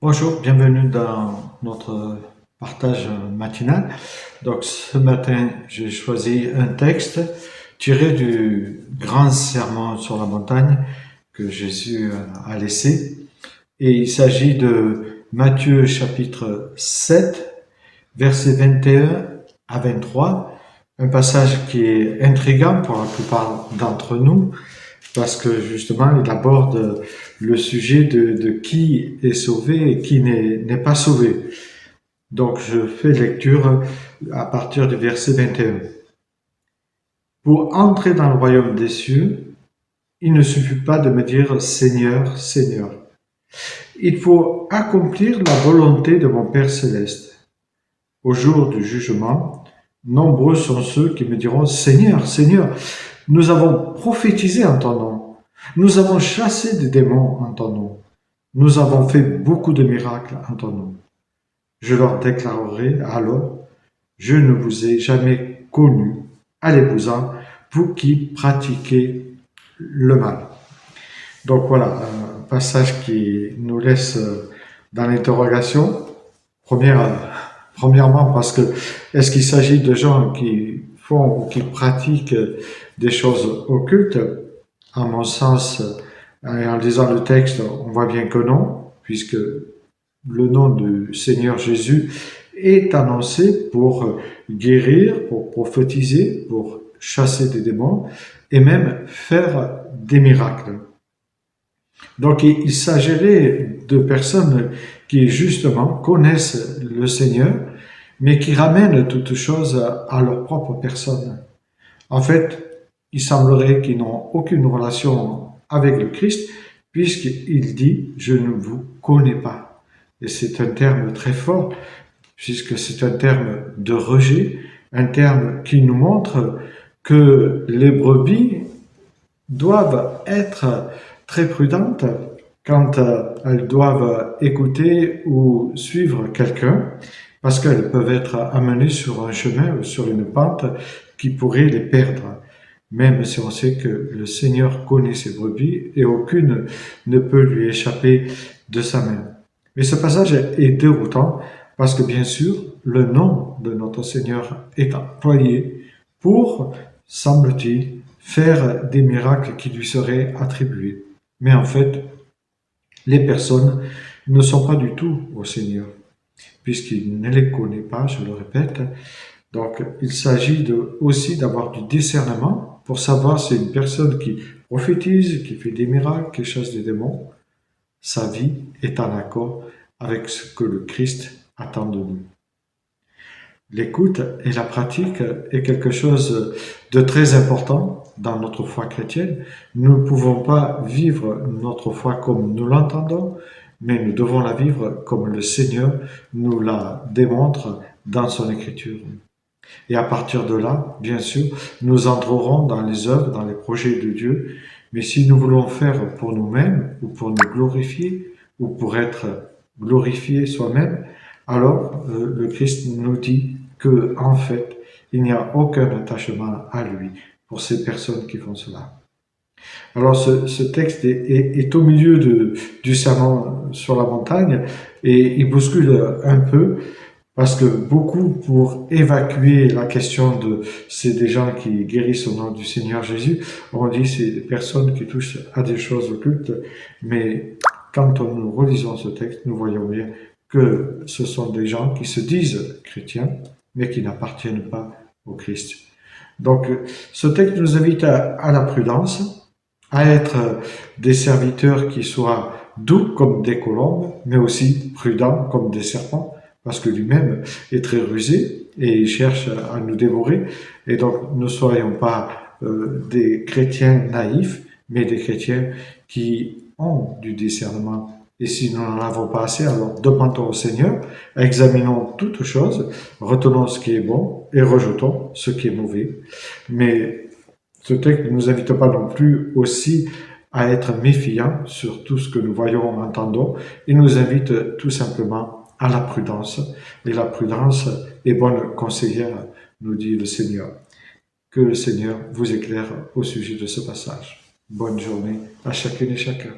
Bonjour, bienvenue dans notre partage matinal. Donc ce matin, j'ai choisi un texte tiré du grand sermon sur la montagne que Jésus a laissé. Et il s'agit de Matthieu chapitre 7, versets 21 à 23, un passage qui est intriguant pour la plupart d'entre nous, parce que justement, il aborde le sujet de qui est sauvé et qui n'est pas sauvé. Donc, je fais lecture à partir du verset 21. Pour entrer dans le royaume des cieux, il ne suffit pas de me dire Seigneur, Seigneur. Il faut accomplir la volonté de mon Père céleste. Au jour du jugement, nombreux sont ceux qui me diront Seigneur, Seigneur, nous avons prophétisé en ton nom. Nous avons chassé des démons en ton nom. Nous avons fait beaucoup de miracles en ton nom. Je leur déclarerai alors, je ne vous ai jamais connu. Allez-vous-en, vous qui pratiquez le mal. Donc voilà, un passage qui nous laisse dans l'interrogation. Premièrement, parce que est-ce qu'il s'agit de gens qui font ou qui pratiquent des choses occultes? À mon sens, en lisant le texte, on voit bien que non, puisque le nom du Seigneur Jésus est annoncé pour guérir, pour prophétiser, pour chasser des démons et même faire des miracles. Donc il s'agirait de personnes qui justement connaissent le Seigneur, mais qui ramènent toutes choses à leur propre personne. En fait, il semblerait qu'ils n'ont aucune relation avec le Christ, puisqu'il dit « je ne vous connais pas ». Et c'est un terme très fort, puisque c'est un terme de rejet, un terme qui nous montre que les brebis doivent être très prudentes quand elles doivent écouter ou suivre quelqu'un, parce qu'elles peuvent être amenées sur un chemin ou sur une pente qui pourrait les perdre. Même si on sait que le Seigneur connaît ses brebis et aucune ne peut lui échapper de sa main. Mais ce passage est déroutant parce que bien sûr, le nom de notre Seigneur est employé pour, semble-t-il, faire des miracles qui lui seraient attribués. Mais en fait, les personnes ne sont pas du tout au Seigneur, puisqu'il ne les connaît pas, je le répète. Donc, il s'agit aussi d'avoir du discernement pour savoir si une personne qui prophétise, qui fait des miracles, qui chasse des démons, sa vie est en accord avec ce que le Christ attend de nous. L'écoute et la pratique est quelque chose de très important dans notre foi chrétienne. Nous ne pouvons pas vivre notre foi comme nous l'entendons, mais nous devons la vivre comme le Seigneur nous la démontre dans son Écriture. Et à partir de là, bien sûr, nous entrerons dans les œuvres, dans les projets de Dieu, mais si nous voulons faire pour nous-mêmes, ou pour nous glorifier, ou pour être glorifiés soi-même, alors le Christ nous dit que en fait, il n'y a aucun attachement à lui pour ces personnes qui font cela. Alors ce texte est au milieu du sermon sur la montagne et il bouscule un peu parce que beaucoup, pour évacuer la question de c'est des gens qui guérissent au nom du Seigneur Jésus, on dit c'est des personnes qui touchent à des choses occultes, mais quand nous relisons ce texte, nous voyons bien que ce sont des gens qui se disent chrétiens, mais qui n'appartiennent pas au Christ. Donc, ce texte nous invite à la prudence, à être des serviteurs qui soient doux comme des colombes, mais aussi prudents comme des serpents, parce que lui-même est très rusé et il cherche à nous dévorer. Et donc, ne soyons pas des chrétiens naïfs, mais des chrétiens qui ont du discernement. Et si nous n'en avons pas assez, alors demandons au Seigneur, examinons toutes choses, retenons ce qui est bon et rejetons ce qui est mauvais. Mais ce texte ne nous invite pas non plus aussi à être méfiants sur tout ce que nous voyons, entendons. Il nous invite tout simplement à la prudence. Et la prudence est bonne conseillère, nous dit le Seigneur. Que le Seigneur vous éclaire au sujet de ce passage. Bonne journée à chacune et chacun.